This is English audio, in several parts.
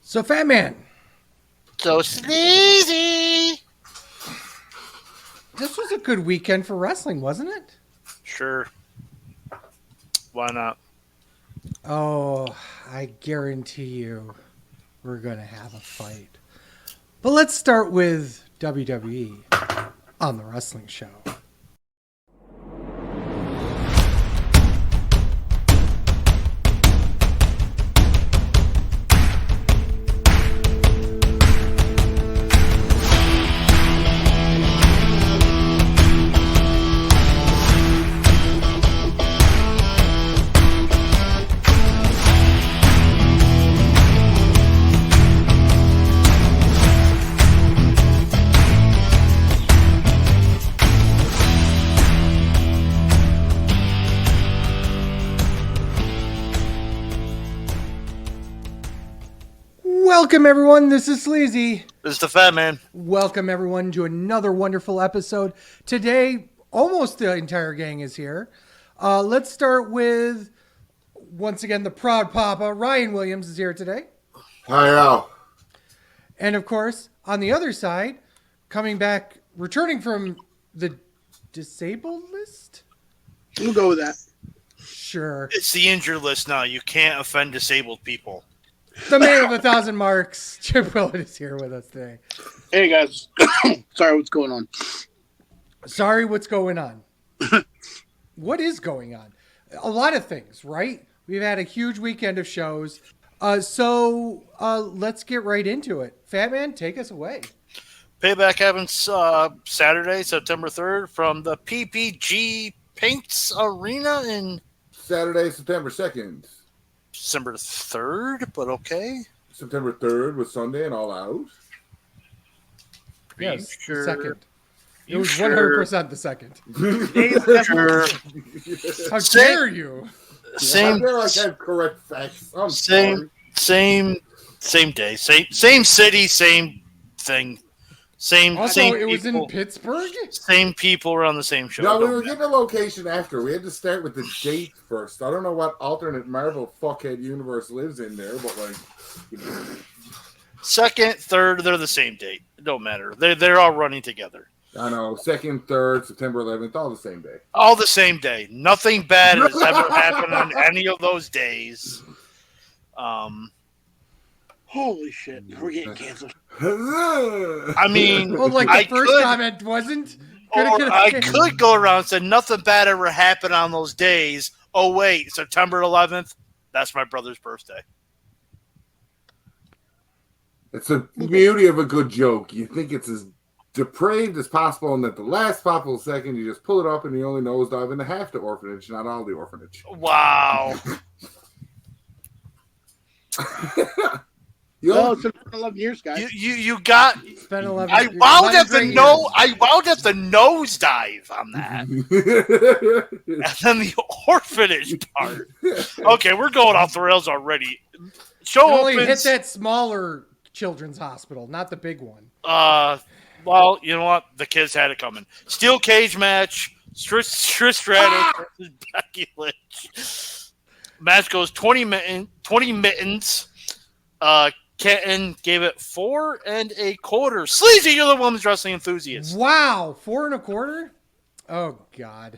So, Fat Man, So sleazy. this was a good weekend for wrestling, wasn't it? Sure. Why not? Oh, I guarantee you we're going to have a fight. But let's start with WWE on the wrestling show. Welcome, everyone. This is Sleazy. This is the Fat Man. Welcome, everyone, to another wonderful episode. Today, almost the entire gang is here. Let's start with, once again, the proud papa. Ryan Williams is here today. Hi, Al. And, of course, on the other side, coming back, returning from the disabled list? We'll go with that. Sure. It's the injured list now. You can't offend disabled people. The man of 1,000 marks, Chip Willett, is here with us today. Hey, guys. Sorry, what's going on? Sorry, what's going on? What is going on? A lot of things, right? We've had a huge weekend of shows. So let's get right into it. Fat Man, take us away. Payback happens Saturday, September 3rd from the PPG Paints Arena in Saturday, September 2nd. December 3rd, but okay. September 3rd was Sunday and all out. Yes, sure? the second. It You was sure? 100% the second. Sure. How dare you? I Same, feel like I have correct facts. I'm same, sorry. same day, same city, same thing, same. Also, same it was in people, Pittsburgh? Same people were on the same show. No, we Don't were matter. getting a location after. We had to start with the date first. I don't know what alternate Marvel fuckhead universe lives in there, but like... Second, third, they're the same date. It don't matter. They're all running together. I know, 2nd, 3rd, September 11th, all the same day. All the same day. Nothing bad has ever happened on any of those days. Holy shit. We're getting canceled. I mean, Well, like I the first could- comment wasn't. I could go around and say nothing bad ever happened on those days. Oh, wait, September 11th, that's my brother's birthday. It's the beauty of a good joke. You think it's as depraved as possible, and at the last possible second, you just pull it up and you only nosedive into half the orphanage, not all the orphanage. Wow. Well, it's been 11 years, guys. You got... It's been 11 I years. wound at the 11 no. I wound at the nosedive on that, and then the orphanage part. Okay, we're going off the rails already. Show You only hit opens. that smaller children's hospital, not the big one. Well, you know what? The kids had it coming. Steel cage match. Trish Stratus versus Becky Lynch. Match goes 20 mittens. Kenton gave it 4 1/4. Sleazy, you're the women's wrestling enthusiast. Wow, 4 1/4? Oh, God.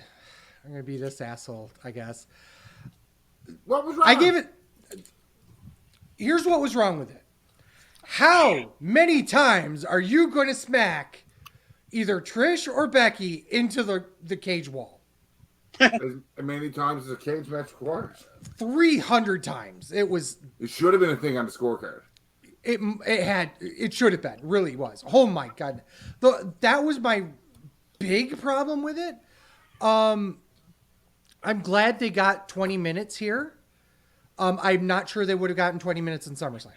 I'm going to be this asshole, I guess. What was wrong? I gave it... Here's what was wrong with it. How many times are you going to smack either Trish or Becky into the cage wall? As many times as a cage match requires. 300 times. It was... It should have been a thing on the scorecard. It should have been. Really was. Oh my God. That was my big problem with it. I'm glad they got 20 minutes here. I'm not sure they would have gotten 20 minutes in SummerSlam.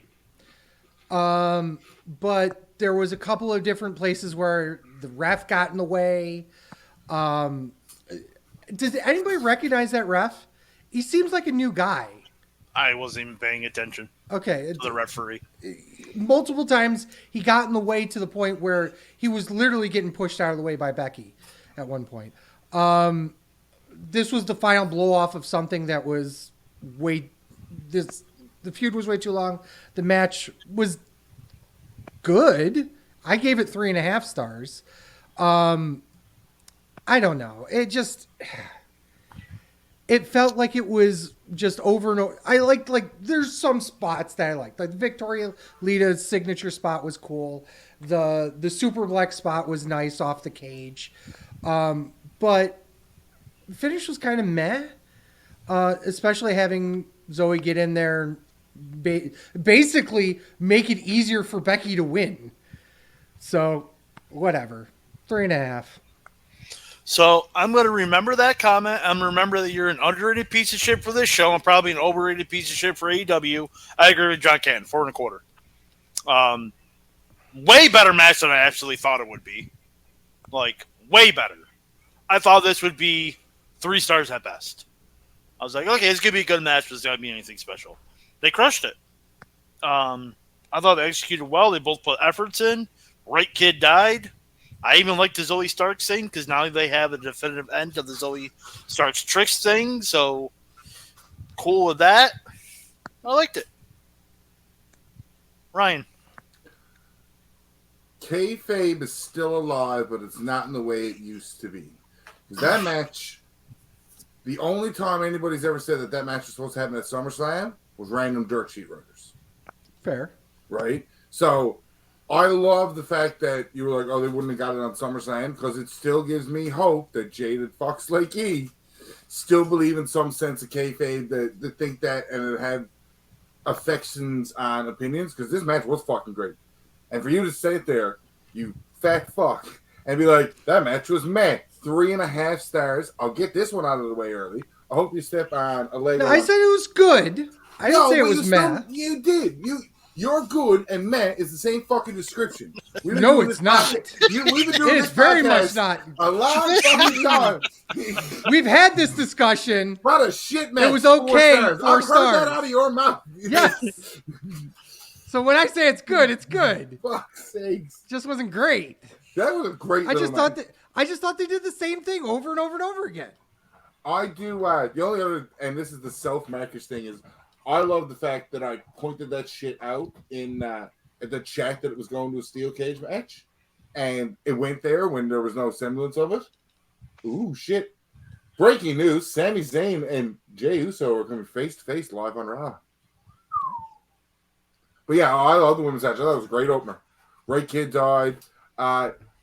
But there was a couple of different places where the ref got in the way. Does anybody recognize that ref? He seems like a new guy. I wasn't even paying attention Okay. to the referee. Multiple times he got in the way to the point where he was literally getting pushed out of the way by Becky at one point. This was the final blow off of something that was The feud was way too long. The match was good. I gave it 3.5 stars. I don't know. It felt like it was just over and over. I liked, there's some spots that I liked. Like Victoria Lita's signature spot was cool. The Super Black spot was nice off the cage. But the finish was kind of meh. Especially having Zoe get in there and basically make it easier for Becky to win. So, whatever. 3.5. So I'm going to remember that comment. I'm going to remember that you're an underrated piece of shit for this show and probably an overrated piece of shit for AEW. I agree with John Cannon, 4.25. Way better match than I actually thought it would be. Like, way better. I thought this would be 3 stars at best. I was like, okay, it's going to be a good match, but it's not going to be anything special. They crushed it. I thought they executed well. They both put efforts in. Right kid died. I even like the Zoe Starks thing because now they have a definitive end of the Zoe Starks Tricks thing. So, cool with that. I liked it. Ryan. Kayfabe is still alive, but it's not in the way it used to be. Because that match, the only time anybody's ever said that match was supposed to happen at SummerSlam was random dirt sheet writers. Fair. Right? So, I love the fact that you were like, oh, they wouldn't have got it on SummerSlam because it still gives me hope that jaded fucks like E still believe in some sense of kayfabe that think that and it had affections on opinions because this match was fucking great. And for you to sit there, you fat fuck, and be like, that match was meh. 3.5 stars. I'll get this one out of the way early. I hope you step on a leg. No, I said it was good. I didn't say it was meh. You did. You're good and meh is the same fucking description. No, it's not. We've been doing It's very much not. A long fucking time. We've had this discussion. What a shit match. It was okay. 4 I've heard stars. that out of your mouth. Yes. So when I say it's good, it's good. Fuck's sakes. Just wasn't great. That was a great. I just thought they did the same thing over and over and over again. I do. The only other, and this is the self-markish thing, is I love the fact that I pointed that shit out in the chat that it was going to a steel cage match, and it went there when there was no semblance of it. Ooh, shit. Breaking news, Sami Zayn and Jey Uso are coming face-to-face live on Raw. But yeah, I love the women's match. I thought it was a great opener. Right kid died.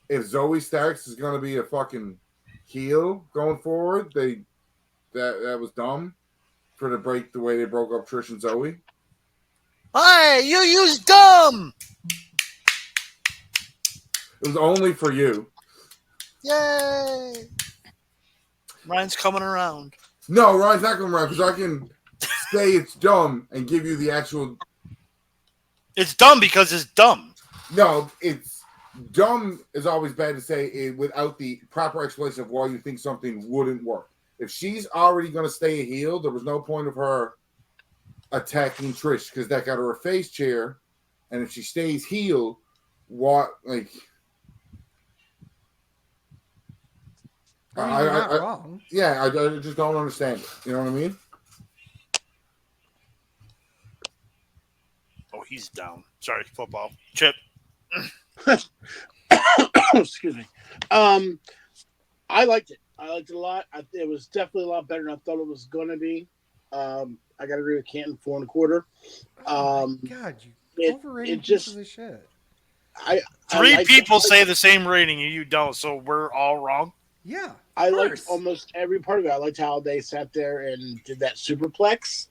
If Zoe Starks is going to be a fucking heel going forward, that was dumb for the way they broke up Trish and Zoe. Hey, you use dumb! It was only for you. Yay! Ryan's coming around. No, Ryan's not coming around because I can say it's dumb and give you the actual. It's dumb because it's dumb. No, it's dumb is always bad to say it without the proper explanation of why you think something wouldn't work. If she's already going to stay a heel, there was no point of her attacking Trish because that got her a face chair. And if she stays heel, what, like. I mean, you're not wrong. Yeah, I just don't understand. You know what I mean? Oh, he's down. Sorry, football. Chip. Excuse me. I liked it. I liked it a lot. It was definitely a lot better than I thought it was going to be. I got to agree with Canton, 4.25. Oh my God, you overrated piece of shit. Three people say the same rating and you don't, so we're all wrong. Yeah, I liked almost every part of it. I liked how they sat there and did that superplex.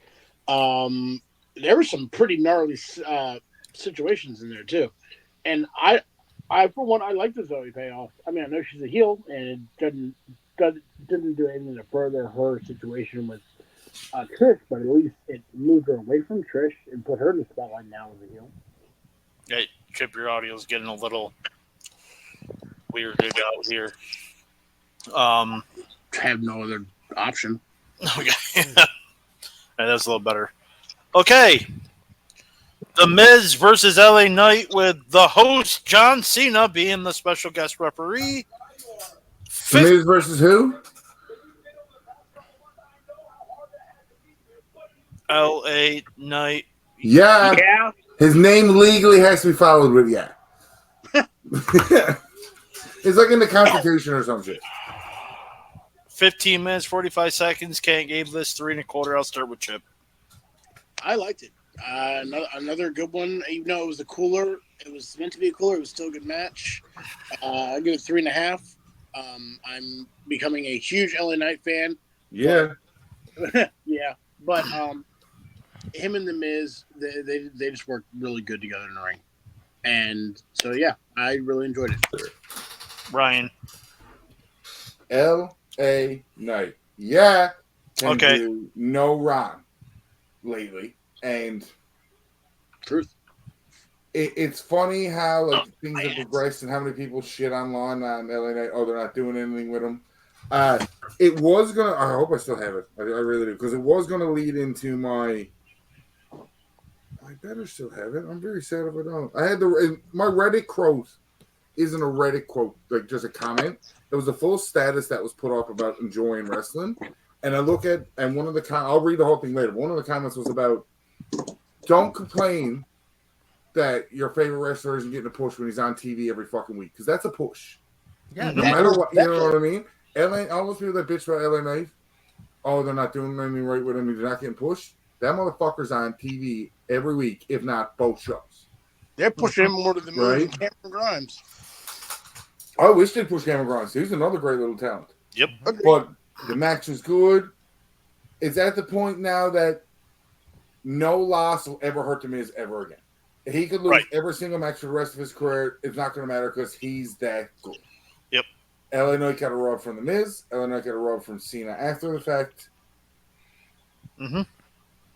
There were some pretty gnarly situations in there too, and I for one, I like the Zoe payoff. I mean, I know she's a heel, and it didn't do anything to further her situation with Trish, but at least it moved her away from Trish and put her in the spotlight now as a heel. Hey, Chip, your audio's getting a little weird out here. Have no other option. Okay. That's a little better. Okay. The Miz versus LA Knight with the host John Cena being the special guest referee. The Miz versus who? LA Knight Yeah. Yeah. His name legally has to be followed with yeah. It's like in the Constitution or some shit. 15 minutes, 45 seconds. Can't gave this 3 1/4. I'll start with Chip. I liked it. Another good one. Even though it was it was meant to be a cooler. It was still a good match. I give it 3.5. I'm becoming a huge LA Knight fan. Yeah. Yeah, but him and the Miz, they just worked really good together in the ring, and so yeah, I really enjoyed it. Ryan. L.A. Knight. Yeah. Can Okay. do no Ron lately. And Truth. it's funny how like things have progressed and how many people shit online on LA Knight. Oh, they're not doing anything with him. It was gonna. I hope I still have it. I really do because it was gonna lead into my. I better still have it. I'm very sad if I don't. I had my Reddit quote. Isn't a Reddit quote like just a comment? It was a full status that was put up about enjoying wrestling, and I look at and one of the I'll read the whole thing later. One of the comments was about don't complain that your favorite wrestler isn't getting a push when he's on TV every fucking week because that's a push. Yeah, No matter what, you know what I mean. All those people that bitch about LA Knight, oh, they're not doing anything right with him. He's not getting pushed. That motherfucker's on TV every week, if not both shows. They're pushing him more to the moon Right. than Cameron Grimes. I wish they'd push Cameron Grimes. He's another great little talent. Yep. Okay. But the match was good. It's at the point now that no loss will ever hurt the Miz ever again. If he could lose Right. every single match for the rest of his career, it's not going to matter because he's that good. Yep. LA Knight got a rub from the Miz. LA Knight got a rub from Cena after the fact. Mm-hmm.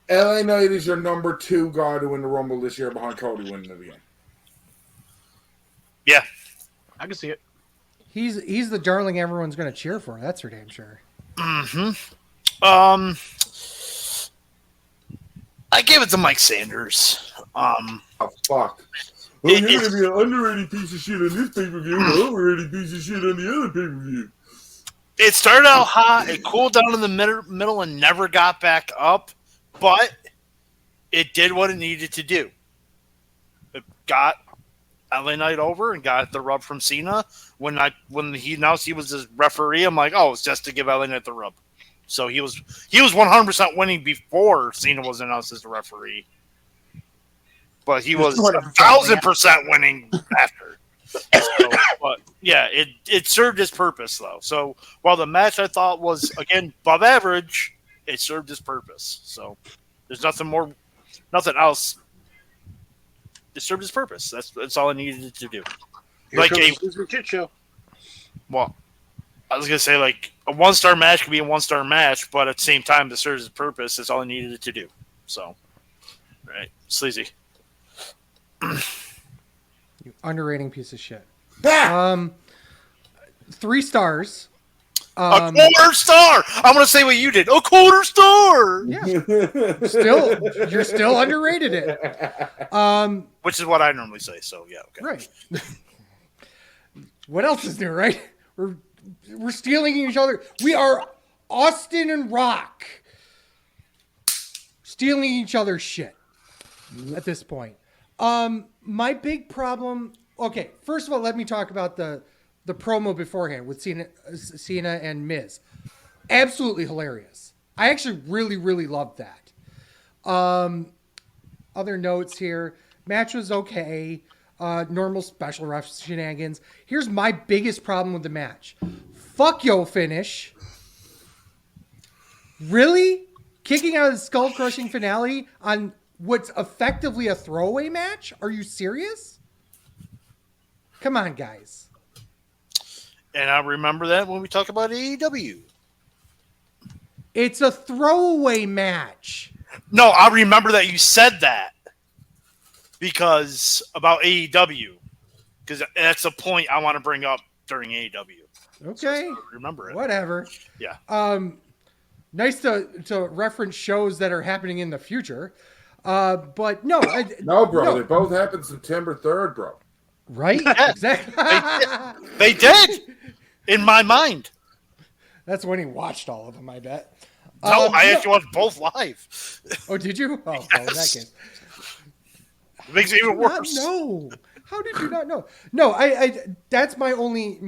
LA Knight is your number 2 guy to win the Rumble this year behind Cody winning it again. Yeah. I can see it. He's the darling everyone's going to cheer for. That's for damn sure. Mm-hmm. I gave it to Mike Sanders. Oh, fuck. Well, you're going to be an underrated piece of shit on this pay-per-view and an overrated piece of shit on the other pay-per-view. It started out hot. It cooled down in the middle and never got back up, but it did what it needed to do. It got LA Knight over and got the rub from Cena. When he announced he was his referee, I'm like, oh, it's just to give LA Knight the rub. So he was 100% winning before Cena was announced as the referee, but he was 1,000% winning after. So, but yeah, it served its purpose though. So while the match I thought was again above average, it served its purpose. So there's nothing else. It served its purpose. That's all I needed it to do. Here like comes the shit show. Well, I was gonna say like a 1-star match could be a 1-star match, but at the same time, it serves its purpose. That's all I needed it to do. So, right, sleazy. You underrating piece of shit. Ah! 3 stars. A 1/4 star. I'm gonna say what you did. A 1/4 star. Yeah. You're still underrated it. Which is what I normally say. So yeah, okay. Right. What else is new, right? We're stealing each other. We are Austin and Rock. Stealing each other's shit at this point. My big problem. Okay, first of all, let me talk about the promo beforehand with Cena and Miz. Absolutely hilarious. I actually really, really loved that. Other notes here. Match was okay. Normal special ref shenanigans. Here's my biggest problem with the match. Fuck yo finish. Really? Kicking out of the skull crushing finale on what's effectively a throwaway match? Are you serious? Come on, guys. And I remember that when we talk about AEW. It's a throwaway match. No, I remember that you said that because about AEW, because that's a point I want to bring up during AEW. Okay. So remember it. Whatever. Yeah. Nice to reference shows that are happening in the future. But no. No, bro. They both happened September 3rd, bro. Right? Yeah. Exactly. They did. In my mind. That's when he watched all of them, I bet. No, I actually watched both live. Oh, did you? Oh, Yes. well, in that case. It makes it even worse. No. How did you not know? No, I that's my only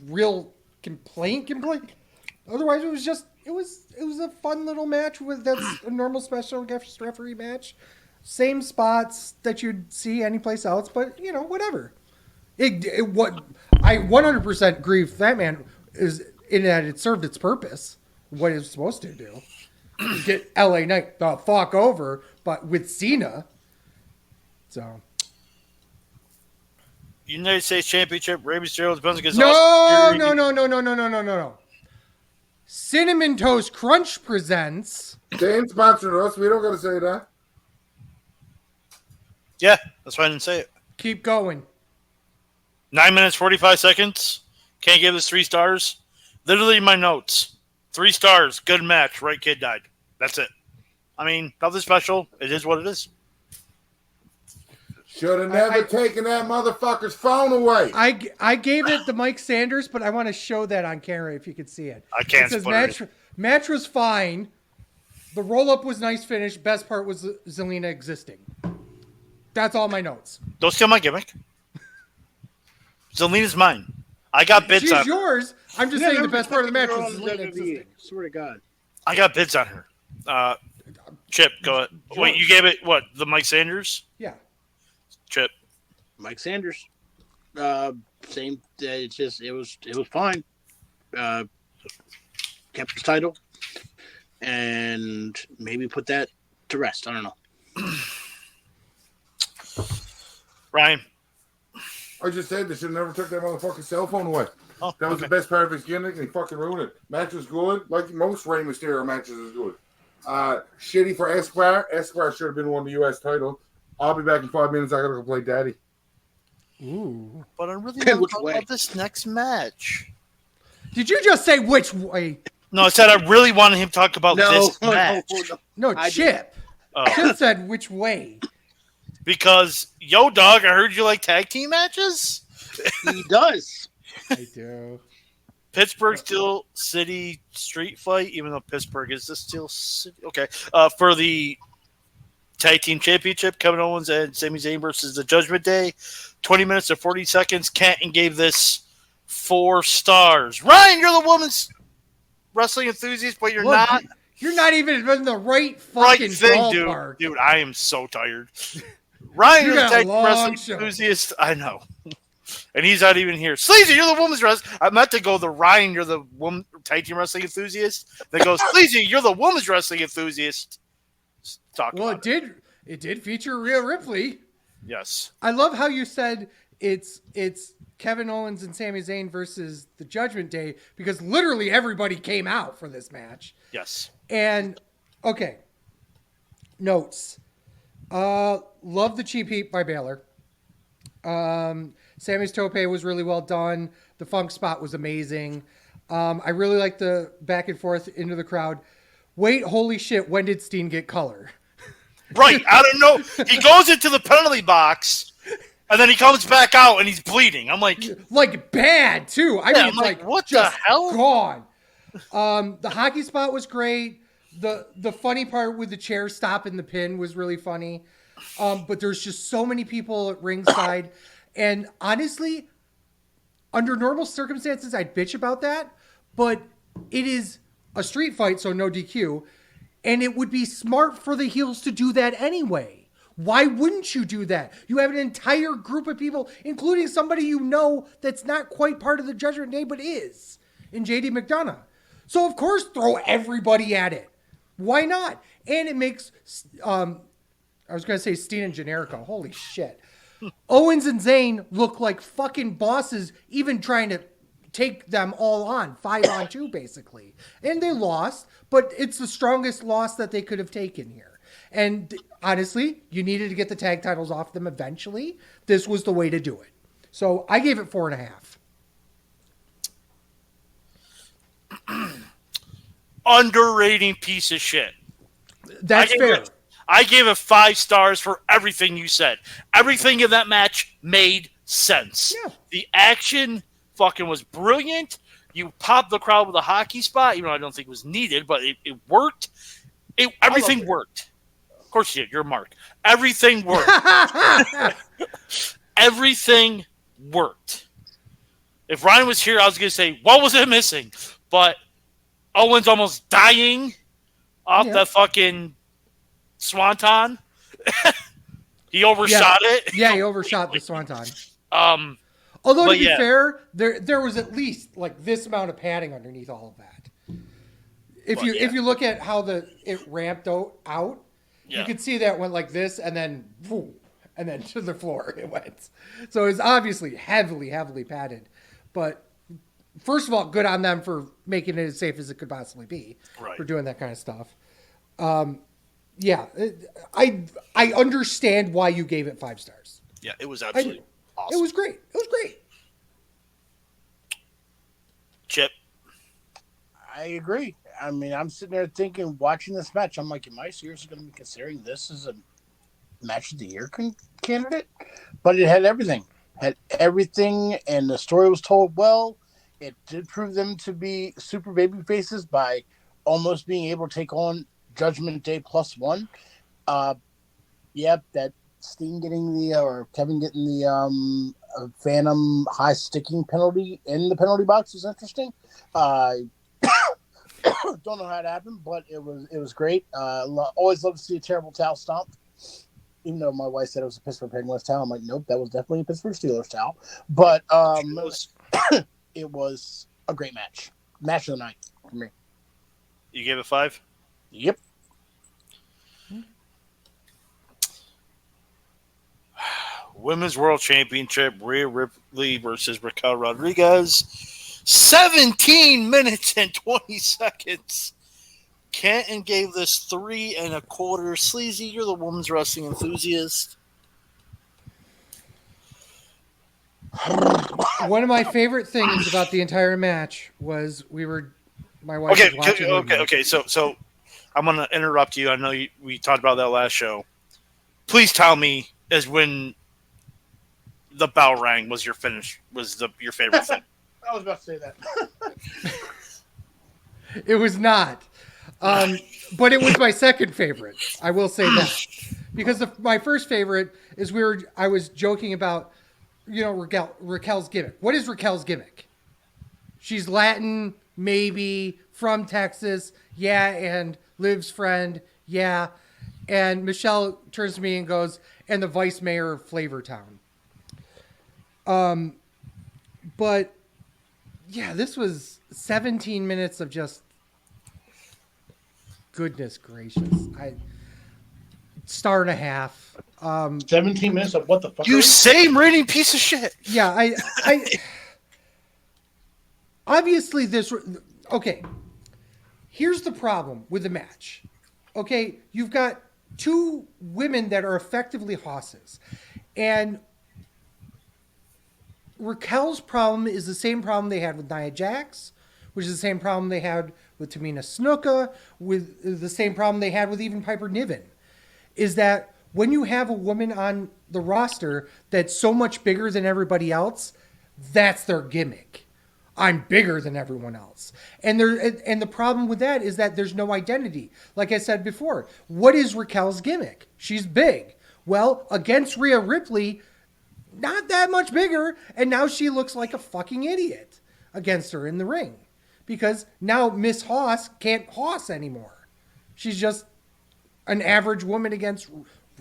real complaint. Otherwise, it was a fun little match that's a normal special guest referee match. Same spots that you'd see anyplace else, but whatever. What I 100% agree with that man is in that it served its purpose. What it was supposed to do is get LA Knight the fuck over, but with Cena. So. United States Championship, Rey Mysterio defends against No. Austin. Cinnamon Toast Crunch presents. They ain't sponsoring us. We don't got to say that. Yeah, that's why I didn't say it. Keep going. 9 minutes, 45 seconds. Can't give this 3 stars. Literally my notes. 3 stars. Good match. Right kid died. That's it. I mean, nothing special. It is what it is. Should have never taken that motherfucker's phone away. I gave it the Mike Sanders, but I want to show that on camera if you can see it. I can't. It says match was fine. The roll-up was nice finish. Best part was Zelina existing. That's all my notes. Don't steal my gimmick. Zelina's mine. I got bids on her. She's yours. I'm just saying the best part of the match was Zelina WWE. existing. Swear to God. I got bids on her. Chip, go ahead. Wait, you gave it what? The Mike Sanders? Yeah. Chip. Mike Sanders. Same. It was fine. Kept his title, and maybe put that to rest. I don't know. Ryan. I just said they should have never took that motherfucking cell phone away. Oh, That was the best part of his gimmick, and he fucking ruined it. Match was good. Like most Rey Mysterio matches is good. Shitty for Esquire. Esquire should have been won the U.S. title. I'll be back in 5 minutes. I gotta go play daddy. Ooh. But I really Which want to talk way? about this next match. Did you just say which way? No, I said I really wanted him to talk about this match. No, Chip. Oh. Chip said which way. Because, yo, dog, I heard you like tag team matches? He does. I do. Pittsburgh Steel City Street Fight, even though Pittsburgh is the Steel City. Okay. For the Tag Team Championship, Kevin Owens and Sami Zayn versus the Judgment Day. 20 minutes and 40 seconds. Canton gave this 4 stars. Ryan, you're the woman's wrestling enthusiast, but you're not. You're not even in the right fucking thing, ballpark. dude. I am so tired. Ryan, you're the got a tag long wrestling show. enthusiast. I know. And he's not even here. Sleazy, you're the woman's wrestling. I meant to go the Ryan, you're the woman tag team wrestling enthusiast. Then goes, Sleazy, you're the woman's wrestling enthusiast. Talk about it did feature Rhea Ripley. Yes. I love how you said it's Kevin Owens and Sami Zayn versus the Judgment Day because literally everybody came out for this match. Yes. And okay. Notes. Love the cheap heat by Baylor. Sammy's tope was really well done. The funk spot was amazing. I really like the back and forth into the crowd. Wait, holy shit, when did Steen get color? Right. I don't know. He goes into the penalty box and then he comes back out and he's bleeding. I'm like bad too. I mean, like what just the hell? Gone. The hockey spot was great. The funny part with the chair stopping the pin was really funny. But there's just so many people at ringside. And honestly, under normal circumstances, I'd bitch about that. But it is a street fight, so no DQ. And it would be smart for the heels to do that anyway. Why wouldn't you do that? You have an entire group of people, including somebody you know that's not quite part of the Judgment Day, but is, in JD McDonough. So, of course, throw everybody at it. Why not? And it makes, I was going to say Steen and Generico. Holy shit. Owens and Zayn look like fucking bosses, even trying to take them all on, 5-on-2 basically. And they lost, but it's the strongest loss that they could have taken here. And honestly, you needed to get the tag titles off them eventually. This was the way to do it. So I gave it 4.5. Underrating piece of shit. That's fair. I gave it 5 stars for everything you said. Everything in that match made sense. Yeah. The action fucking was brilliant. You popped the crowd with a hockey spot, even though I don't think it was needed, but it worked. Everything worked. course you did. You're Mark. Everything worked. Everything worked. If Ryan was here, I was going to say, what was it missing? But Owens almost dying off that fucking swanton. He overshot it. Yeah, he overshot the swanton. Although to be fair, there was at least like this amount of padding underneath all of that. If you look at how it ramped out, you could see that it went like this and then boom, and then to the floor it went. So it's obviously heavily padded. But first of all, good on them for making it as safe as it could possibly be for doing that kind of stuff. I understand why you gave it 5 stars. Yeah, it was absolutely awesome. It was great. Chip. I agree. I mean, I'm sitting there thinking, watching this match, I'm like, am I seriously going to be considering this as a match of the year candidate? But it had everything. And the story was told well. It did prove them to be super baby faces by almost being able to take on Judgment Day +1. That Steen getting or Kevin getting the Phantom high sticking penalty in the penalty box was interesting. Don't know how it happened, but it was great. Always love to see a terrible towel stomp. Even though my wife said it was a Pittsburgh Penguins towel, I'm like, nope, that was definitely a Pittsburgh Steelers towel. But it was a great match. Match of the night for me. You gave it 5? Yep. Women's World Championship, Rhea Ripley versus Raquel Rodriguez. 17 minutes and 20 seconds. Canton gave this 3 1/4. Sleazy, you're the women's wrestling enthusiast. One of my favorite things about the entire match was my wife was watching. Okay. So I'm gonna interrupt you. I know we talked about that last show. Please tell me is when the bell rang was your your favorite thing. I was about to say that. It was not. But it was my second favorite. I will say that. Because my first favorite is I was joking about, Raquel's gimmick. What is Raquel's gimmick? She's Latin, maybe, from Texas, and Liv's friend, And Michelle turns to me and goes, and the vice mayor of Flavortown. But, this was 17 minutes of just goodness gracious. 1.5 stars. 17 minutes of what the fuck? You same rating piece of shit. Yeah, I obviously okay. Here's the problem with the match. Okay, you've got 2 women that are effectively hosses. And Raquel's problem is the same problem they had with Nia Jax, which is the same problem they had with Tamina Snuka, with the same problem they had with even Piper Niven, is that when you have a woman on the roster that's so much bigger than everybody else, that's their gimmick. I'm bigger than everyone else. And the problem with that is that there's no identity. Like I said before, what is Raquel's gimmick? She's big. Well, against Rhea Ripley, not that much bigger, and now she looks like a fucking idiot against her in the ring. Because now Miss Hoss can't hoss anymore. She's just an average woman against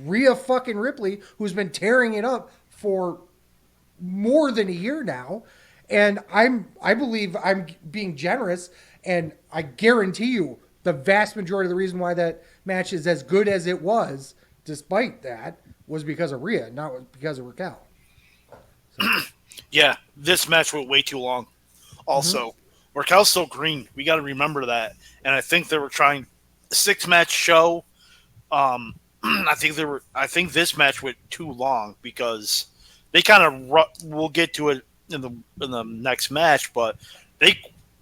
Rhea fucking Ripley, who's been tearing it up for more than a year now. And I believe I'm being generous, and I guarantee you the vast majority of the reason why that match is as good as it was, despite that, was because of Rhea, not because of Raquel. So. Yeah, this match went way too long. Also, Raquel's so green. We got to remember that. And I think they were trying a 6-match show. I think this match went too long because they kind of we'll get to it in the next match, but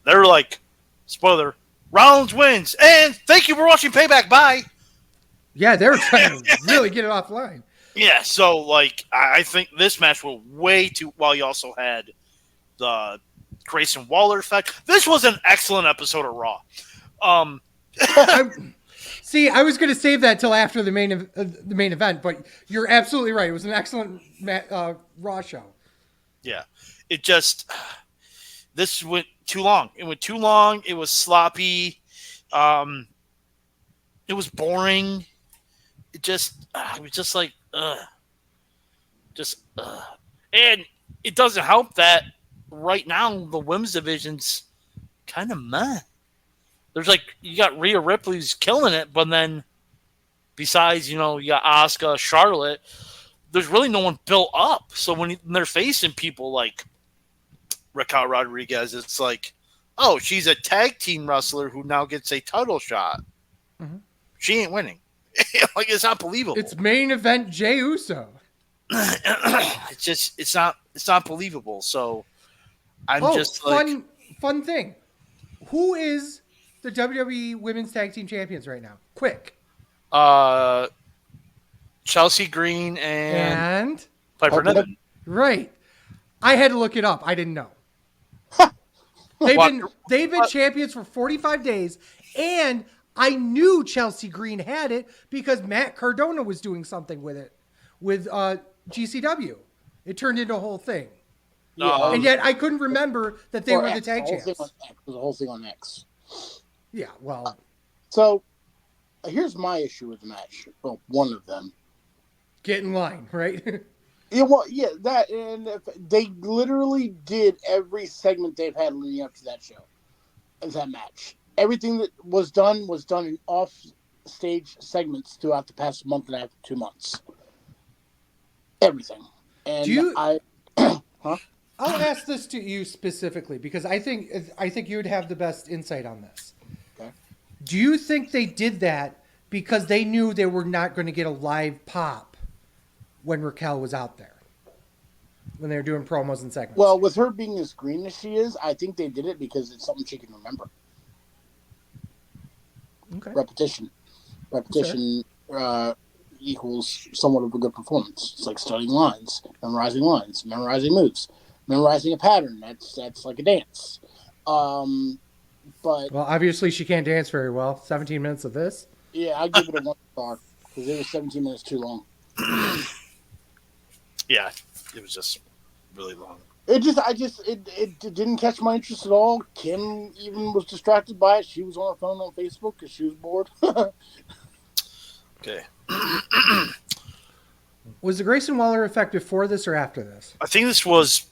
they're like, spoiler, Rollins wins, and thank you for watching Payback. Bye. Yeah, they were trying to really get it offline. Yeah, so I think this match was way too. While you also had the Grayson Waller effect. This was an excellent episode of Raw. See, I was going to save that till after the main event, but you're absolutely right. It was an excellent Raw show. Yeah, it just this went too long. It went too long. It was sloppy. It was boring. It was just like, and it doesn't help that right now the women's division's kind of meh. There's like you got Rhea Ripley's killing it, but then besides you got Asuka, Charlotte, there's really no one built up. So when they're facing people like Raquel Rodriguez, it's like, oh, she's a tag team wrestler who now gets a title shot. Mm-hmm. She ain't winning. Like it's not believable. It's main event Jey Uso. It's not believable. So I'm just like fun thing. Who is the WWE Women's Tag Team Champions right now? Quick. Chelsea Green and Piper Niven. Right. I had to look it up. I didn't know. They've been champions for 45 days, and I knew Chelsea Green had it because Matt Cardona was doing something with it with GCW. It turned into a whole thing. And yet I couldn't remember that they were the tag champs. It was a whole thing on X. Yeah, well. So here's my issue with the match. Well, one of them. Get in line, right? That, and they literally did every segment they've had leading up to that show, that match. Everything that was done in off-stage segments throughout the past month and a half, 2 months. Everything. And I'll ask this to you specifically because I think you would have the best insight on this. Okay. Do you think they did that because they knew they were not going to get a live pop when Raquel was out there? When they were doing promos and segments? Well, with her being as green as she is, I think they did it because it's something she can remember. Okay. Repetition equals somewhat of a good performance. It's like studying lines, memorizing moves, memorizing a pattern. That's like a dance. But obviously she can't dance very well. 17 minutes of this. Yeah, I give it a 1 star because it was 17 minutes too long. Yeah, it was just really long. It didn't catch my interest at all. Kim even was distracted by it. She was on her phone on Facebook because she was bored. Okay. Was the Grayson Waller effect before this or after this? I think this was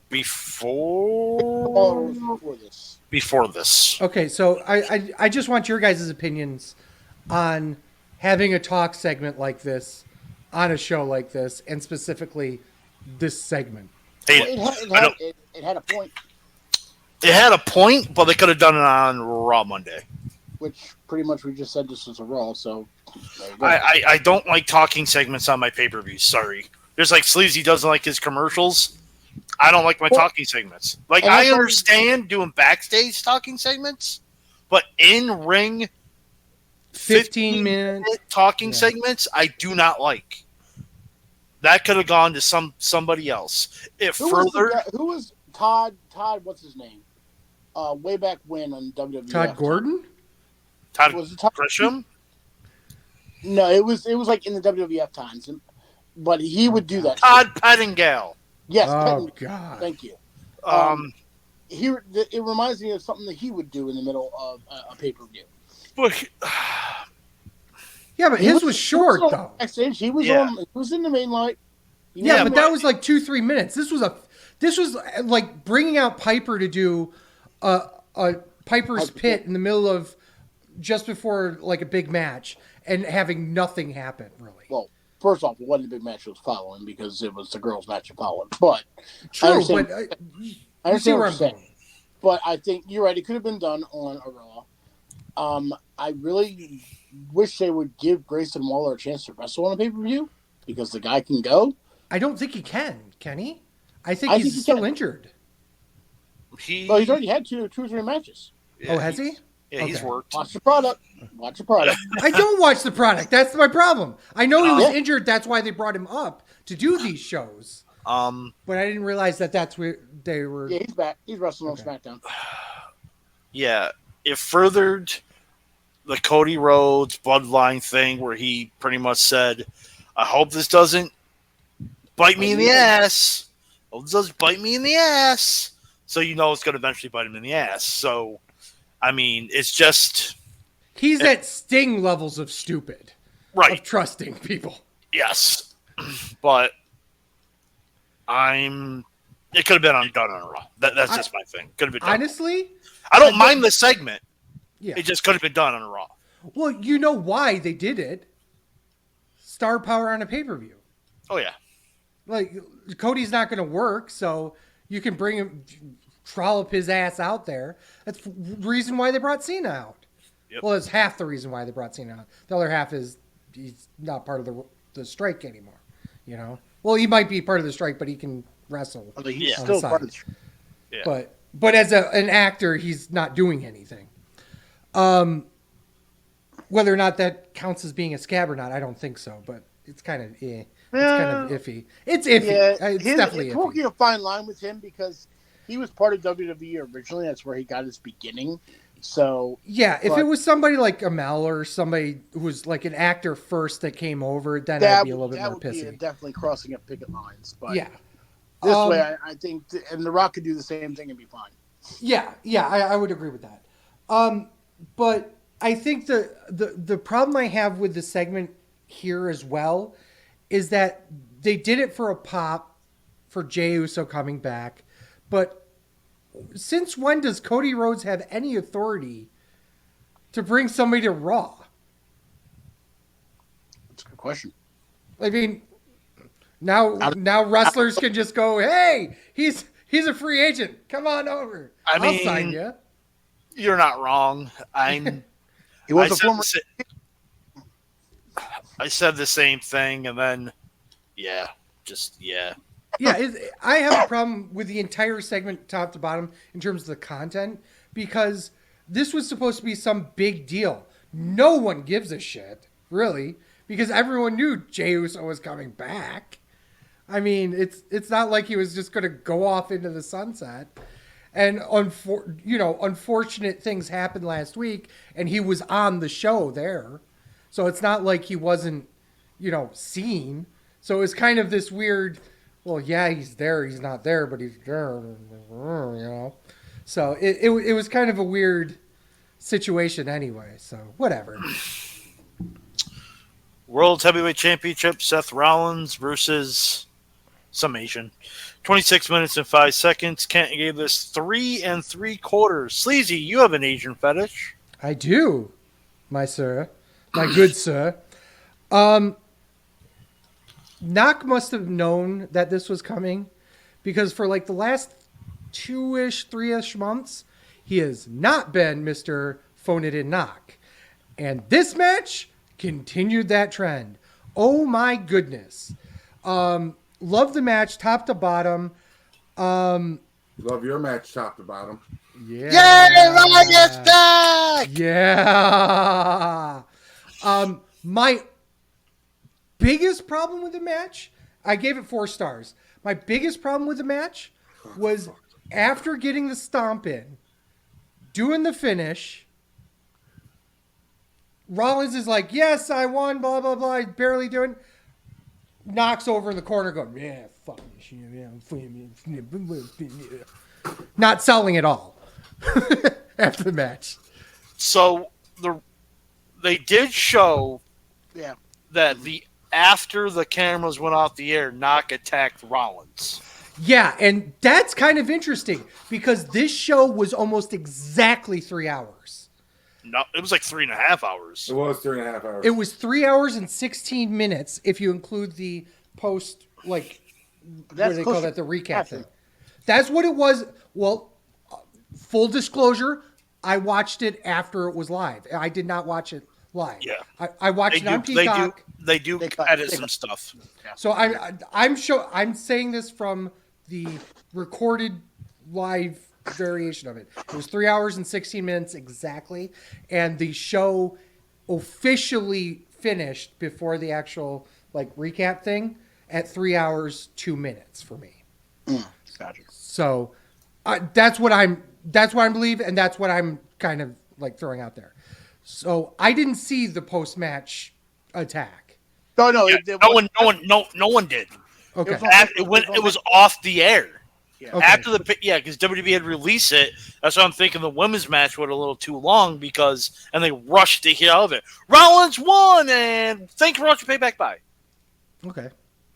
before this. Before this. Okay, so I just want your guys' opinions on having a talk segment like this on a show like this, and specifically this segment. It had a point. It had a point, but they could have done it on Raw Monday. Which pretty much we just said this was a Raw, so I don't like talking segments on my pay-per-views. Sorry. There's like Sleazy doesn't like his commercials. I don't like my talking segments. Like I understand doing backstage talking segments, but in ring 15 minute talking segments I do not like. That could have gone to somebody else. Who was Todd? What's his name? Way back when on WWF. Todd Gordon. Todd Grisham. No, it was like in the WWF times, but he would do that. Todd Pettingill. Yes. Oh God. Thank you. It reminds me of something that he would do in the middle of a pay-per-view. Yeah, but his was short though. Backstage, he was on. He was in the main light. Yeah, but that was like 2-3 minutes. This was like bringing out Piper to do a Piper's Pit in the middle of just before like a big match and having nothing happen really. Well, first off, it wasn't a big match it was following because it was the girls' match it followed. But true, I understand what you're saying. But I think you're right. It could have been done on a Raw. I really wish they would give Grayson Waller a chance to wrestle on a pay-per-view because the guy can go. I don't think he can he? I think he's still injured. He's already had two or three matches. Yeah, has he? Yeah, he's worked. Watch the product. I don't watch the product. That's my problem. I know he was injured. That's why they brought him up to do these shows. But I didn't realize that's where they were. Yeah, he's back. He's wrestling on SmackDown. Yeah, it furthered the Cody Rhodes bloodline thing where he pretty much said, I hope this doesn't bite me in the ass. I hope this doesn't bite me in the ass. So you know it's going to eventually bite him in the ass. So, I mean, it's just... He's at Sting levels of stupid. Right. Of trusting people. Yes. But it could have been undone on a Raw. That's just my thing. Could have been done. Honestly? I don't mind the segment. Yeah. It just could have been done on a Raw. Well, you know why they did it. Star power on a pay-per-view. Oh, yeah. Like, Cody's not going to work, so you can bring him, trollop his ass out there. That's the reason why they brought Cena out. Yep. Well, it's half the reason why they brought Cena out. The other half is he's not part of the strike anymore. You know? Well, he might be part of the strike, but he can wrestle. Although he's on still the part of side. the Yeah. But as an actor, he's not doing anything. Whether or not that counts as being a scab or not, I don't think so. But it's kind of It's kind of iffy. It's iffy. Yeah, It's definitely it's iffy. walking a fine line with him because he was part of WWE originally. That's where he got his beginning. So Yeah, if it was somebody like Amel or somebody who was like an actor first that came over, then I'd be a little bit more would be pissy. Definitely crossing up picket lines. But Yeah. this way, I think, and The Rock could do the same thing and be fine. Yeah, I would agree with that. But I think the problem I have with the segment here as well is that they did it for a pop for Jey Uso coming back, but since when does Cody Rhodes have any authority to bring somebody to Raw? That's a good question. I mean, now wrestlers can just go, hey, he's a free agent. Come on over. I'll sign you. You're not wrong. He was a former. I said the same thing, and then, yeah. Yeah, I have a problem with the entire segment, top to bottom, in terms of the content, because this was supposed to be some big deal. No one gives a shit, really, because everyone knew Jey Uso was coming back. I mean, it's not like he was just going to go off into the sunset. And unfortunate things happened last week, and he was on the show there, so it's not like he wasn't, seen. So it was kind of this weird. Well, yeah, he's there. He's not there, but he's there. So it was kind of a weird situation anyway. So whatever. World Heavyweight Championship: Seth Rollins versus some Asian. 26 minutes and 5 seconds. Kent gave this 3 3/4. Sleazy, you have an Asian fetish. I do, my good sir. Knock must have known that this was coming, because for like the last 3-ish months, he has not been Mr. Phone It In Knock. And this match continued that trend. Oh my goodness. Love the match, top to bottom. Love your match, top to bottom. Yeah. Yay, Ryan's back! Yeah. My biggest problem with the match, I gave it 4 stars. My biggest problem with the match was after getting the stomp in, doing the finish, Rollins is like, yes, I won, blah, blah, blah, barely doing. Knocks over in the corner going, yeah, fuck this shit. Not selling at all after the match. So they did show that after the cameras went off the air, Knock attacked Rollins. Yeah, and that's kind of interesting because this show was almost exactly 3 hours. No, it was like 3.5 hours. It was 3.5 hours. It was 3 hours and 16 minutes if you include the post, like, what do they call that? The recap thing. That's what it was. Well, full disclosure, I watched it after it was live. I did not watch it live. Yeah. I watched it on Peacock. They do edit some stuff. Yeah. So I'm saying this from the recorded live variation of it. It was 3 hours and 16 minutes exactly, and the show officially finished before the actual like recap thing at 3 hours 2 minutes for me. Gotcha. So that's what I believe, and that's what I'm kind of like throwing out there. So I didn't see the post-match attack. No, Yeah, no one did. Okay. It was off the air. Yeah. Okay. After because WWE had released it. That's why I'm thinking the women's match went a little too long and they rushed to get out of it. Rollins won, and thank you for watching Payback. Bye. Okay.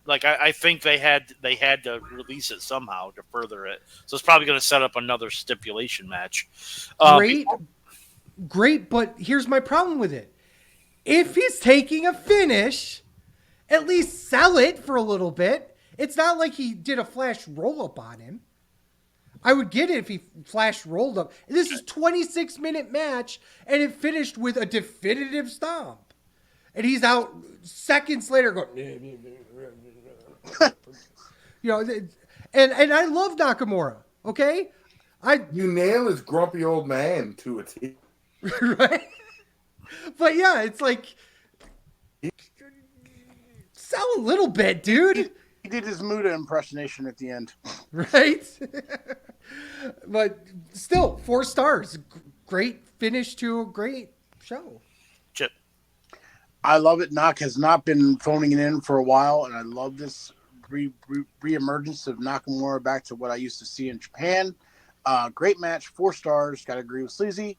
Like I think they had to release it somehow to further it. So it's probably going to set up another stipulation match. Great, but here's my problem with it. If he's taking a finish, at least sell it for a little bit. It's not like he did a flash roll-up on him. I would get it if he flash rolled up. This is 26-minute match, and it finished with a definitive stomp. And he's out seconds later going... and I love Nakamura, okay? You nail his grumpy old man to a T. Right? But yeah, it's like... Sell a little bit, dude. He did his Muda impersonation at the end. Right? But still, 4 stars. Great finish to a great show. Chip. I love it. Nak has not been phoning it in for a while, and I love this re-emergence of Nakamura back to what I used to see in Japan. Great match, 4 stars. Got to agree with Sleazy.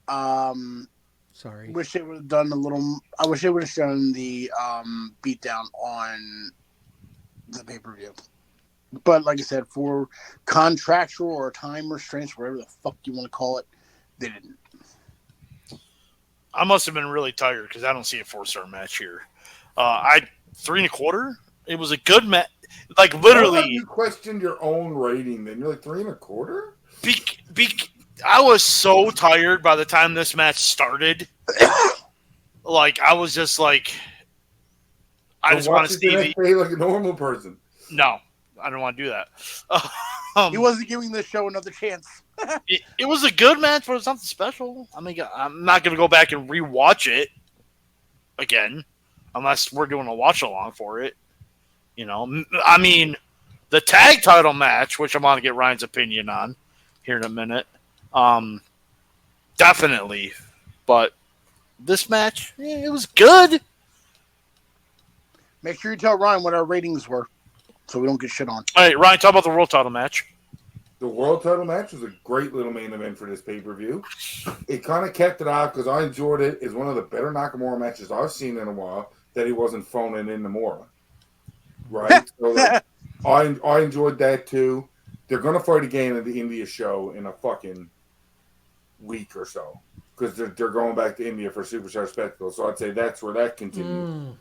Sorry. Wish they would have done I wish they would have shown the beatdown on the pay-per-view. But like I said, for contractual or time restraints, whatever the fuck you want to call it, they didn't. I must have been really tired because I don't see a 4-star match here. I 3.25. It was a good match. Like literally, you questioned your own rating. Then you're like 3.25. I was so tired by the time this match started. Like I was just like, I just want to see like a normal person. No, I don't want to do that. He wasn't giving this show another chance. It was a good match, but it's nothing special. I mean, I'm not going to go back and rewatch it again unless we're doing a watch along for it. You know, I mean, the tag title match, which I'm going to get Ryan's opinion on here in a minute, definitely. But this match, it was good. Make sure you tell Ryan what our ratings were so we don't get shit on. All right, Ryan, talk about the world title match. The world title match was a great little main event for this pay-per-view. It kind of kept it off because I enjoyed it. It's one of the better Nakamura matches I've seen in a while that he wasn't phoning in Namora. Right? So I enjoyed that too. They're going to fight again at the India show in a fucking week or so because they're going back to India for Superstar Spectacle. So I'd say that's where that continues.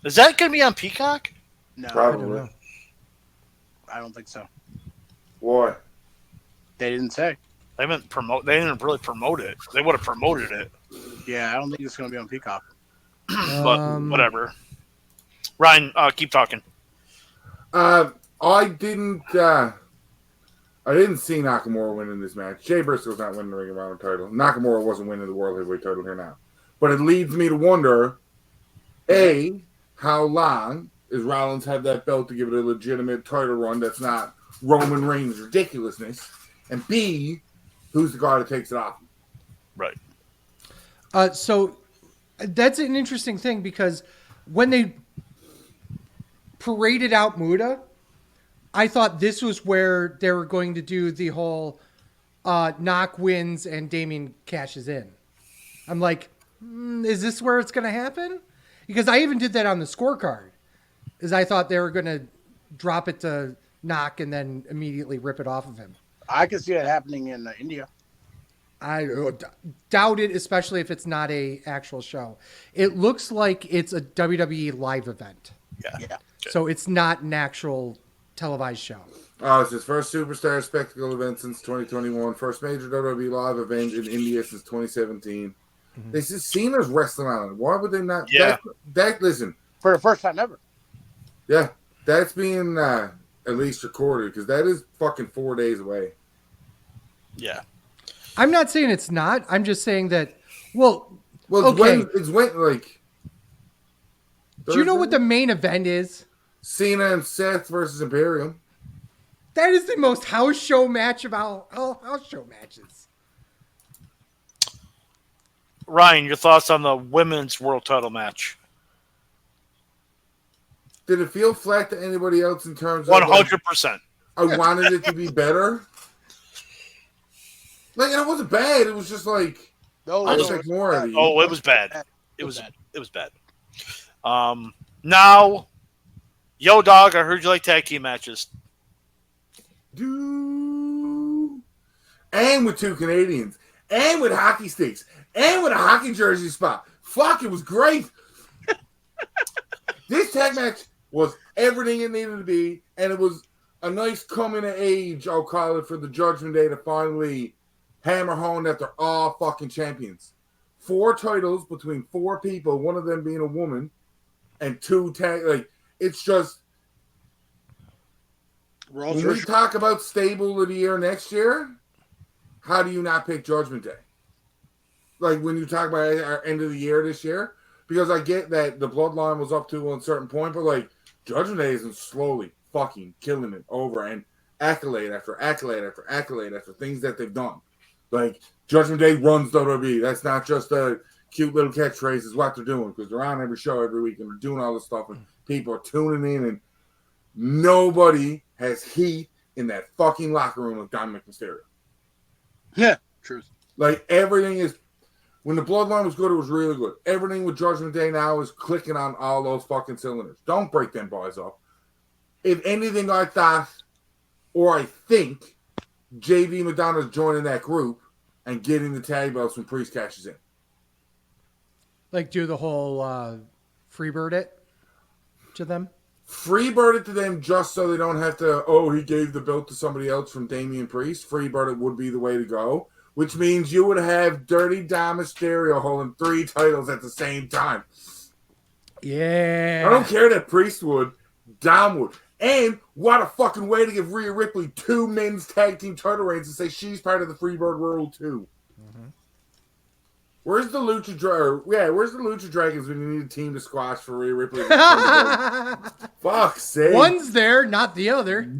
Is that going to be on Peacock? No, Probably. I don't think so. Why? They didn't say. They didn't really promote it. They would have promoted it. Yeah, I don't think it's going to be on Peacock. But whatever. Ryan, keep talking. I didn't see Nakamura winning this match. Jay Briscoe's not winning the Ring of Honor title. Nakamura wasn't winning the World Heavyweight title here now. But it leads me to wonder, A, how long is Rollins have that belt to give it a legitimate title run that's not Roman Reigns' ridiculousness? And B, who's the guy that takes it off? Right. So that's an interesting thing because when they paraded out Muda, I thought this was where they were going to do the whole knock wins and Damien cashes in. I'm like, is this where it's going to happen? Because I even did that on the scorecard, is I thought they were going to drop it to knock and then immediately rip it off of him. I could see that happening in India. I doubt it, especially if it's not a actual show. It looks like it's a WWE live event. Yeah. So it's not an actual televised show. Oh, it's his first Superstar Spectacle event since 2021. First major WWE live event in India since 2017. Mm-hmm. This is Cena's wrestling island. Why would they not? Yeah. Listen. For the first time ever. Yeah. That's being at least recorded because that is fucking 4 days away. Yeah. I'm not saying it's not. I'm just saying that, well okay. It's when like. Do you know what the main event is? Cena and Seth versus Imperium. That is the most house show match of all house show matches. Ryan, your thoughts on the women's world title match? Did it feel flat to anybody else in terms of 100%. I wanted it to be better? Like, and it wasn't bad. It was just like No, I no, expect more out of you. Oh, it was bad. It was was bad. bad. Now, Yo Dog, I heard you like tag team matches. And with two Canadians, and with hockey sticks, and with a hockey jersey spot. Fuck, it was great. This tag match was everything it needed to be, and it was a nice coming of age, I'll call it, for the Judgment Day to finally hammer home that they're all fucking champions. 4 titles between 4 people, one of them being a woman, and 2 tag. Like, it's just. When we talk about stable of the year next year, how do you not pick Judgment Day? Like, when you talk about our end of the year this year, because I get that the Bloodline was up to a certain point, but like Judgment Day isn't slowly fucking killing it over and accolade after accolade after accolade after things that they've done. Like, Judgment Day runs WWE. That's not just a cute little catchphrase, is what they're doing, because they're on every show every week and they're doing all this stuff and people are tuning in, and nobody has heat in that fucking locker room of Dominic Mysterio. Yeah, truth. Like, everything is. When the Bloodline was good, it was really good. Everything with Judgment Day now is clicking on all those fucking cylinders. Don't break them boys up. If anything, I thought, or I think, JD Madonna's joining that group and getting the tag belts when Priest cashes in. Like, do the whole freebird it to them? Freebird it to them just so they don't have to, he gave the belt to somebody else from Damian Priest. Freebird it would be the way to go. Which means you would have Dirty Dom Mysterio holding 3 titles at the same time. Yeah. I don't care that Priest would. Dom would. And what a fucking way to give Rhea Ripley 2 men's tag team title reigns and say she's part of the Freebird world too. Mm-hmm. Where's the Lucha Dragons when you need a team to squash for Rhea Ripley? Fuck's sake. One's there, not the other.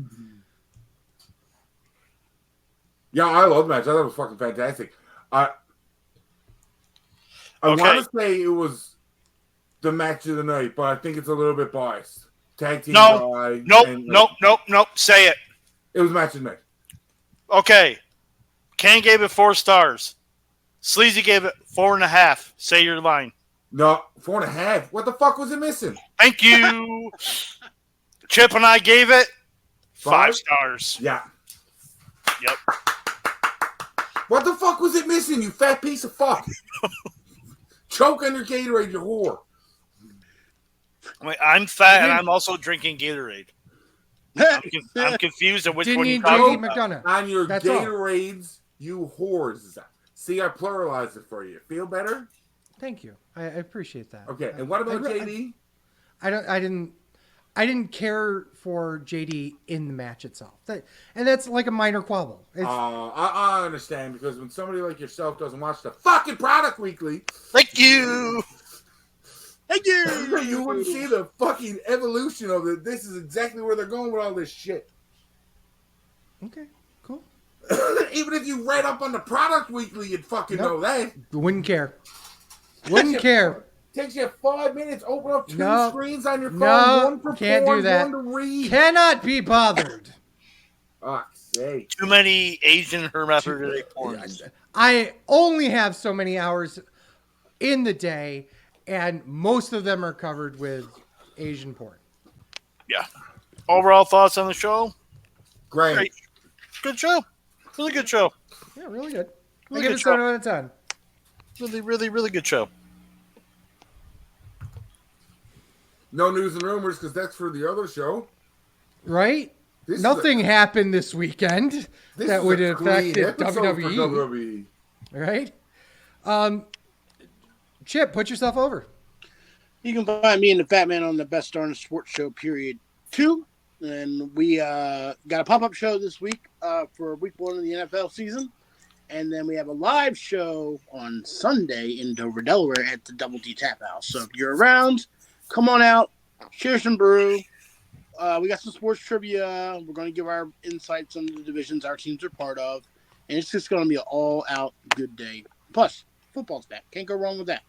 Yeah, I love the match. I thought it was fucking fantastic. I want to say it was the match of the night, but I think it's a little bit biased. Tag team guy. Nope. Say it. It was match of the night. Okay. Kane gave it 4 stars. Sleazy gave it 4.5. Say your line. No, 4.5. What the fuck was it missing? Thank you. Chip and I gave it 5 stars. Yeah. Yep. What the fuck was it missing, you fat piece of fuck? Choke on your Gatorade, you whore. I'm fat and I'm also drinking Gatorade. I'm confused at which one you talking about. On your Gatorades, you whores. See, I pluralized it for you. Feel better? Thank you. I appreciate that. Okay, and what about JD? I didn't care for JD in the match itself. That's like a minor quibble. I understand, because when somebody like yourself doesn't watch the fucking product weekly, thank you, you wouldn't see the fucking evolution of it. This is exactly where they're going with all this shit. Okay, cool. Even if you read up on the product weekly, you'd fucking know that. Wouldn't care. Wouldn't care. Takes you 5 minutes. Open up 2 screens on your phone. One for can't porn, do that. One to read. Cannot be bothered. Fuck's sake. Too many Asian hermaphroditic porns. I only have so many hours in the day, and most of them are covered with Asian porn. Yeah. Overall thoughts on the show? Great. Good show. Really good show. Yeah, really good. Really give good it 7 out of 10. Really, really, really good show. No news and rumors, because that's for the other show. Right? Nothing happened this weekend that would have affected WWE. Right? Chip, put yourself over. You can find me and the Fat Man on the Best Darn Sports Show, period 2. And we got a pop-up show this week for week 1 of the NFL season. And then we have a live show on Sunday in Dover, Delaware at the Double D Tap House. So if you're around, come on out, share some brew. We got some sports trivia. We're going to give our insights on the divisions our teams are part of. And it's just going to be an all-out good day. Plus, Football's back. Can't go wrong with that.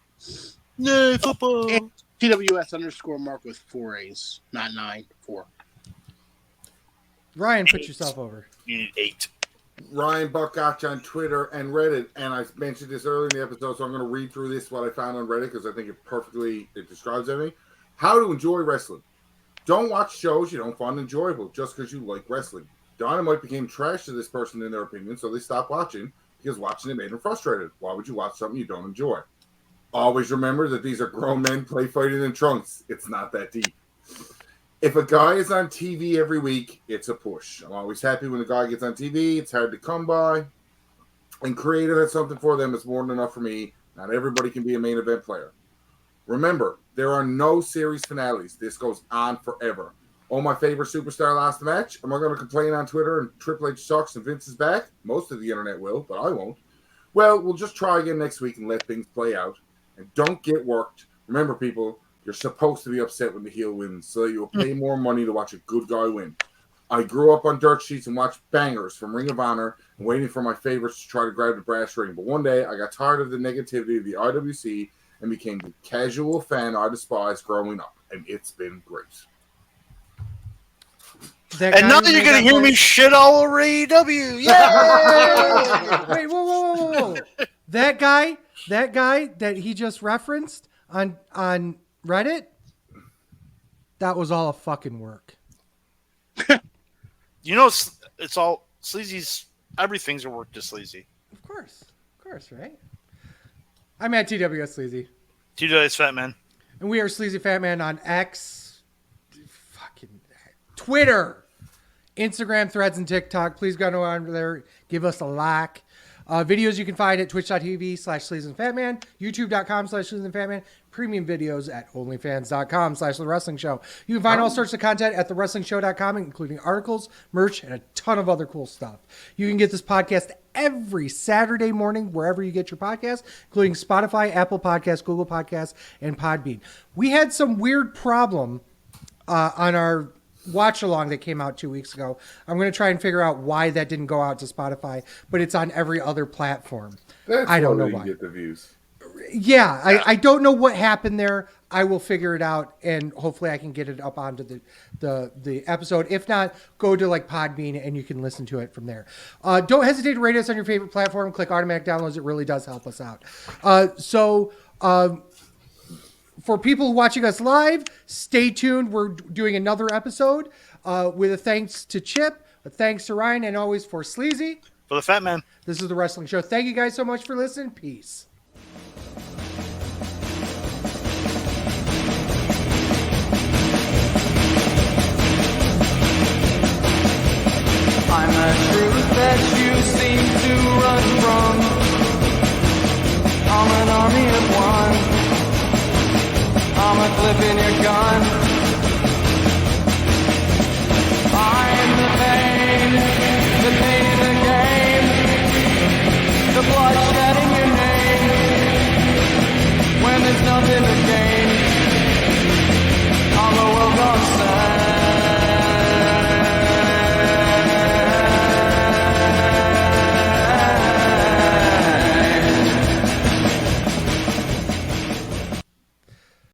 Yay, football. And TWS_Mark with 4 A's, not 9, 4. Ryan, put yourself over. You need 8. Ryan Buck Gotcha on Twitter and Reddit, and I mentioned this earlier in the episode, so I'm going to read through this, what I found on Reddit, because I think it describes everything. How to enjoy wrestling. Don't watch shows you don't find enjoyable just because you like wrestling. Dynamite became trash to this person in their opinion, so they stopped watching because watching it made them frustrated. Why would you watch something you don't enjoy? Always remember that these are grown men play fighting in trunks. It's not that deep. If a guy is on TV every week, it's a push. I'm always happy when a guy gets on TV. It's hard to come by. And creative has something for them. It's more than enough for me. Not everybody can be a main event player. Remember, there are no series finales. This goes on forever. Oh, my favorite superstar lost the match. Am I going to complain on Twitter and Triple H sucks and Vince is back? Most of the internet will, but I won't. Well, we'll just try again next week and let things play out. And don't get worked. Remember, people, you're supposed to be upset when the heel wins so that you'll pay more money to watch a good guy win. I grew up on dirt sheets and watched bangers from Ring of Honor and waiting for my favorites to try to grab the brass ring. But one day, I got tired of the negativity of the IWC and became the casual fan I despised growing up. And it's been great. And now you're going to hear me shit all over AEW. Yeah! Wait, whoa. That guy that he just referenced on Reddit, that was all a fucking work. You know, it's all sleazy's. Everything's a work to sleazy. Of course, right? I'm at TWS Sleazy. TWS Fat Man. And we are Sleazy Fat Man on X, fucking Twitter, Instagram, Threads, and TikTok. Please go on there. Give us a like. Videos you can find at twitch.tv/sleazyfatman, youtube.com/sleazyfatman, premium videos at onlyfans.com/thewrestlingshow. You can find all sorts of content at thewrestlingshow.com, including articles, merch, and a ton of other cool stuff. You can get this podcast every Saturday morning wherever you get your podcasts, including Spotify, Apple Podcasts, Google Podcasts, and Podbean. We had some weird problem on our watch along that came out 2 weeks ago. I'm going to try and figure out why that didn't go out to Spotify, but it's on every other platform. I don't know why. Get the views. Yeah, I don't know what happened there. I will figure it out, and hopefully I can get it up onto the episode. If not, go to like Podbean and you can listen to it from there. Don't hesitate to rate us on your favorite platform. Click automatic downloads. It really does help us out. For people watching us live, stay tuned. We're doing another episode with a thanks to Chip, a thanks to Ryan, and always for Sleazy. For the Fat Man. This is The Wrestling Show. Thank you guys so much for listening. Peace. I'm a truth that you seem to run from. I'm an army of one. I'm a clip in your